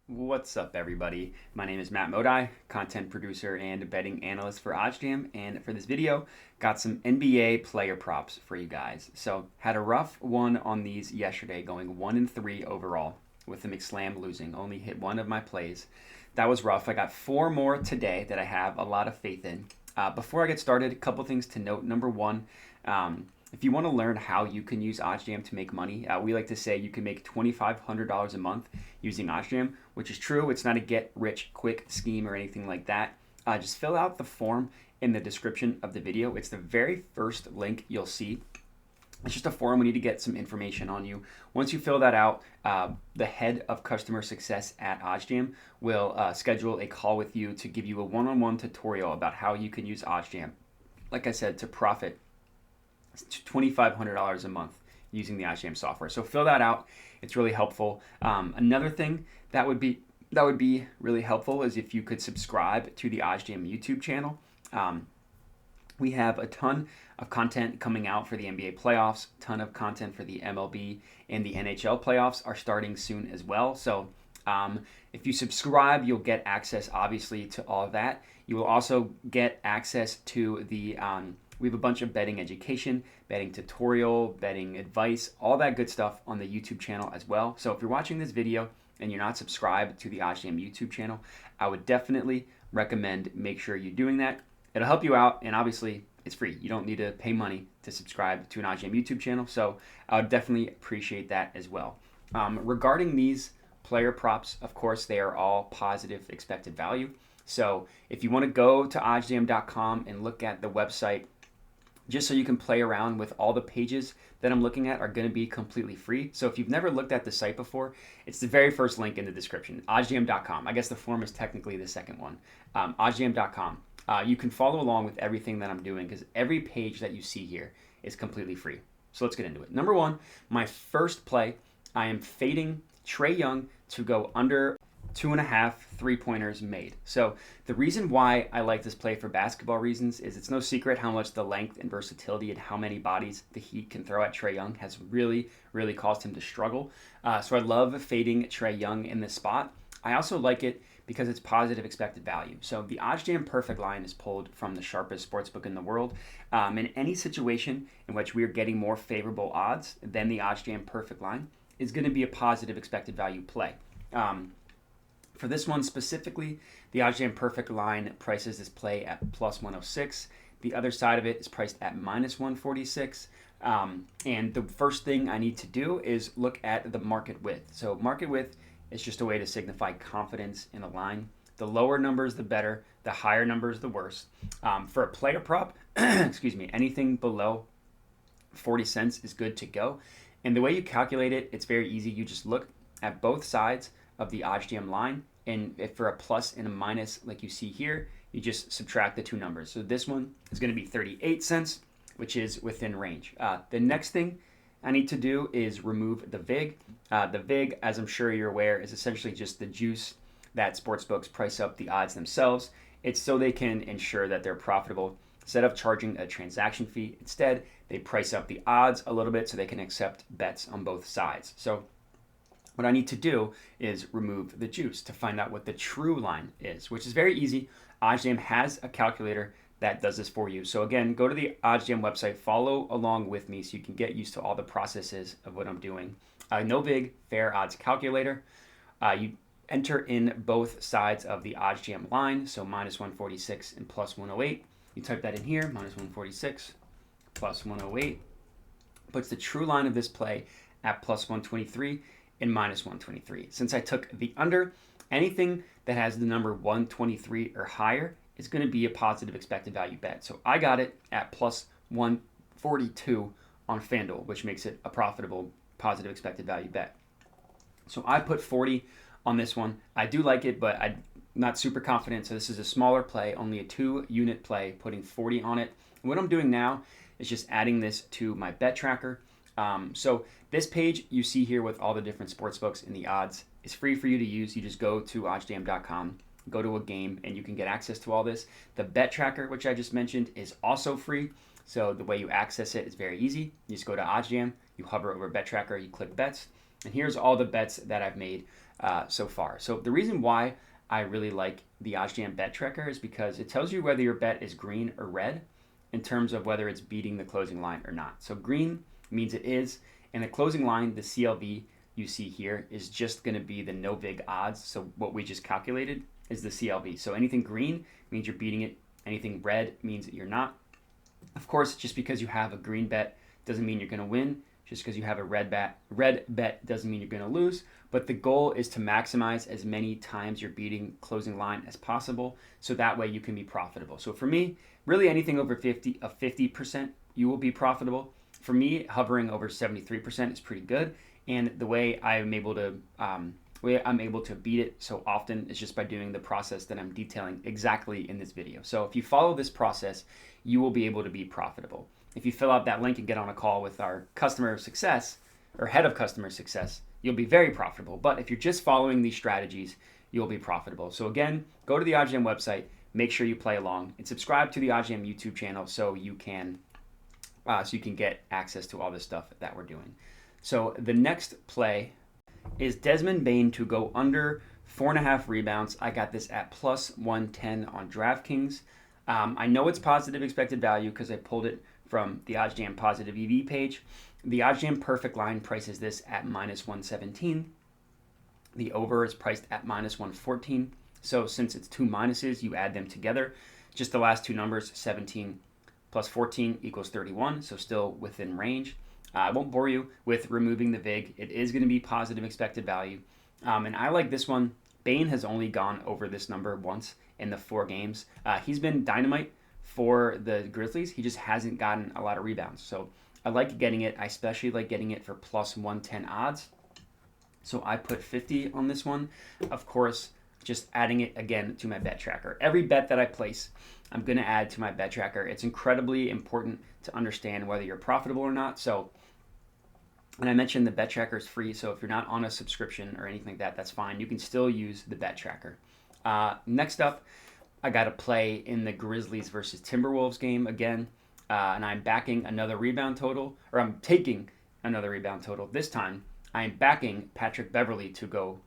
What's up, everybody? My name is Matt Modi, content producer and betting analyst for OddsJam, and for this video, got some NBA player props for you guys. So, had a rough one on these yesterday, going 1-3 overall, with the McSlam losing. Only hit one of my plays. That was rough. I got four more today that I have a lot of faith in. Before I get started, a couple things to note. Number one, if you want to learn how you can use OddsJam to make money, we like to say you can make $2,500 a month using OddsJam, which is true. It's not a get-rich-quick scheme or anything like that. Just fill out the form in the description of the video. It's the very first link you'll see. It's just a form. We need to get some information on you. Once you fill that out, the head of customer success at OddsJam will schedule a call with you to give you a one-on-one tutorial about how you can use OddsJam, like I said, to profit $2,500 a month using the OddsJam software. So fill that out. It's really helpful. Another thing that would be really helpful is if you could subscribe to the OddsJam YouTube channel. We have a ton of content coming out for the NBA playoffs, ton of content for the MLB, and the NHL playoffs are starting soon as well. So if you subscribe, you'll get access, obviously, to all of that. You will also get access to the we have a bunch of betting education, betting tutorial, betting advice, all that good stuff on the YouTube channel as well. So if you're watching this video and you're not subscribed to the OddsJam YouTube channel, I would definitely recommend make sure you're doing that. It'll help you out, and obviously it's free. You don't need to pay money to subscribe to an OddsJam YouTube channel, so I would definitely appreciate that as well. Regarding these player props, of course, they are all positive expected value. So if you want to go to oddsjam.com and look at the website, just so you can play around with all the pages that I'm looking at are going to be completely free. So if you've never looked at the site before, it's the very first link in the description, oddsjam.com. I guess the form is technically the second one, oddsjam.com. You can follow along with everything that I'm doing because every page that you see here is completely free. So let's get into it. Number one, my first play, I am fading Trae Young to go under 2.5 3-pointers made. So the reason why I like this play for basketball reasons is it's no secret how much the length and versatility and how many bodies the Heat can throw at Trae Young has really caused him to struggle. So I love fading Trae Young in this spot. I also like it because it's positive expected value. So the OddsJam perfect line is pulled from the sharpest sportsbook in the world. In any situation in which we are getting more favorable odds than the OddsJam perfect line is going to be a positive expected value play. For this one specifically, the OddsJam perfect line prices this play at plus 106. The other side of it is priced at minus 146. And the first thing I need to do is look at the market width. So market width is just a way to signify confidence in a line. The lower numbers, the better. The higher numbers, the worse. For a player prop, anything below 40 cents is good to go. And the way you calculate it, it's very easy. You just look at both sides of the OddsJam line, and if for a plus and a minus like you see here, you just subtract the two numbers. So this one is going to be 38 cents, which is within range. The next thing I need to do is remove the VIG. The VIG, as I'm sure you're aware, is essentially just the juice that sportsbooks price up the odds themselves. It's so they can ensure that they're profitable. Instead of charging a transaction fee, instead they price up the odds a little bit so they can accept bets on both sides. So what I need to do is remove the juice to find out what the true line is, which is very easy. OddsJam has a calculator that does this for you. So again, go to the OddsJam website, follow along with me so you can get used to all the processes of what I'm doing. No big, fair odds calculator. You enter in both sides of the OddsJam line, so minus 146 and plus 108. You type that in here, minus 146, plus 108. Puts the true line of this play at plus 123. And minus 123. Since I took the under, anything that has the number 123 or higher is going to be a positive expected value bet. So I got it at plus 142 on FanDuel, which makes it a profitable positive expected value bet. So I put 40 on this one. I do like it, but I'm not super confident. So this is a smaller play, only a 2-unit play, putting 40 on it. And what I'm doing now is just adding this to my bet tracker. So this page you see here with all the different sportsbooks and the odds is free for you to use. You just go to oddsjam.com, go to a game, and you can get access to all this. The bet tracker, which I just mentioned, is also free. So the way you access it is very easy. You just go to OddsJam, you hover over bet tracker, you click bets, and here's all the bets that I've made so far. So the reason why I really like the OddsJam bet tracker is because it tells you whether your bet is green or red in terms of whether it's beating the closing line or not. So green means it is, and the closing line, the CLV you see here, is just going to be the no vig odds. So what we just calculated is the CLV. So anything green means you're beating it. Anything red means that you're not. Of course, just because you have a green bet doesn't mean you're going to win. Just because you have a red bet doesn't mean you're going to lose. But the goal is to maximize as many times you're beating closing line as possible, so that way you can be profitable. So for me, really anything over 50%, you will be profitable. For me, hovering over 73% is pretty good. And the way I'm able to beat it so often is just by doing the process that I'm detailing exactly in this video. So if you follow this process, you will be able to be profitable. If you fill out that link and get on a call with our customer success or head of customer success, you'll be very profitable. But if you're just following these strategies, you'll be profitable. So again, go to the OddsJam website, make sure you play along, and subscribe to the OddsJam YouTube channel so you can get access to all this stuff that we're doing. So the next play is Desmond Bane to go under 4.5 rebounds. I got this at plus 110 on DraftKings. I know it's positive expected value because I pulled it from the OddsJam positive EV page. The OddsJam perfect line prices this at minus 117. The over is priced at minus 114. So since it's two minuses, you add them together. Just the last two numbers, 17 plus 14 equals 31, so still within range. I won't bore you with removing the VIG. It is going to be positive expected value. And I like this one. Bane has only gone over this number once in the 4 games. He's been dynamite for the Grizzlies. He just hasn't gotten a lot of rebounds. So I like getting it. I especially like getting it for plus 110 odds. So I put 50 on this one. Of course, just adding it again to my bet tracker. Every bet that I place, I'm going to add to my bet tracker. It's incredibly important to understand whether you're profitable or not. So, and I mentioned the bet tracker is free. So if you're not on a subscription or anything like that, that's fine. You can still use the bet tracker. Next up, I got to play in the Grizzlies versus Timberwolves game again. And I'm backing another rebound total, or I'm taking another rebound total. This time, I'm backing Patrick Beverley to go,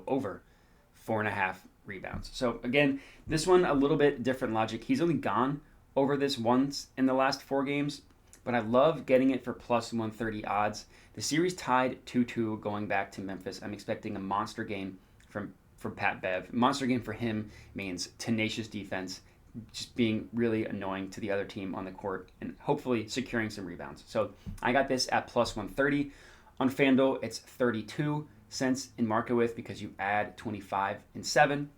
over 4.5 rebounds. So again, this one, a little bit different logic. He's only gone over this once in the last 4 games, but I love getting it for plus 130 odds. The series tied 2-2 going back to Memphis. I'm expecting a monster game from Pat Bev. Monster game for him means tenacious defense, just being really annoying to the other team on the court, and hopefully securing some rebounds. So I got this at plus 130. On FanDuel, it's 32 cents in market with because you add 25 and 7.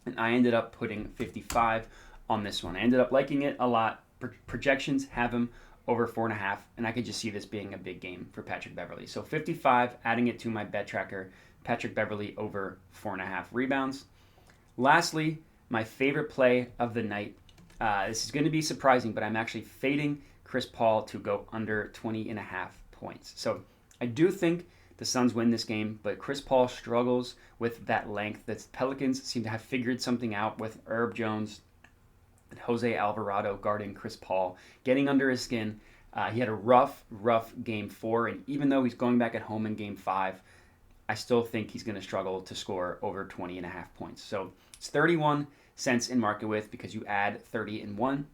And I ended up putting 55 on this one. I ended up liking it a lot. Projections have him over 4.5, and I could just see this being a big game for Patrick Beverley. So 55, adding it to my bet tracker, Patrick Beverley over 4.5 rebounds. Lastly, my favorite play of the night. This is going to be surprising, but I'm actually fading Chris Paul to go under 20.5 points. So I do think the Suns win this game, but Chris Paul struggles with that length. The Pelicans seem to have figured something out with Herb Jones and Jose Alvarado guarding Chris Paul, getting under his skin. He had a rough game 4, and even though he's going back at home in game 5, I still think he's going to struggle to score over 20.5 points. So it's 31 cents in market with because you add 30 and 1.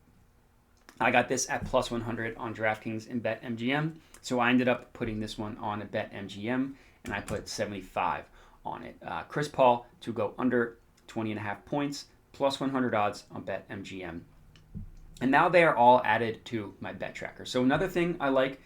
I got this at plus 100 on DraftKings and BetMGM. So I ended up putting this one on a BetMGM, and I put 75 on it. Chris Paul to go under 20.5 points, plus 100 odds on BetMGM. And now they are all added to my bet tracker. So another thing I like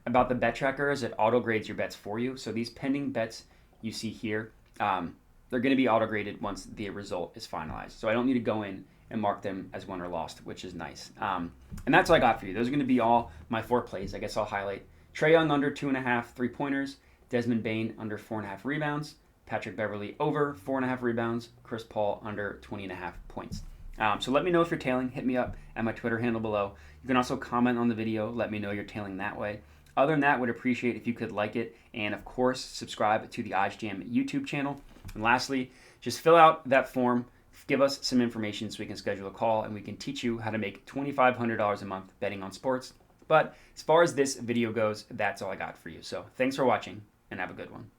about the bet tracker is it auto grades your bets for you. So these pending bets you see here, they're going to be auto graded once the result is finalized. So I don't need to go in and mark them as won or lost, which is nice. And that's what I got for you. Those are going to be all my 4 plays. I guess I'll highlight Trae Young under 2.5 3-pointers, Desmond Bane under 4.5 rebounds, Patrick Beverley over 4.5 rebounds, Chris Paul under 20.5 points. So let me know if you're tailing. Hit me up at my Twitter handle below. You can also comment on the video. Let me know you're tailing that way. Other than that, would appreciate if you could like it and, of course, subscribe to the OddsJam YouTube channel. And lastly, just fill out that form. Give us some information so we can schedule a call and we can teach you how to make $2,500 a month betting on sports But as far as this video goes, that's all I got for you. So thanks for watching and have a good one.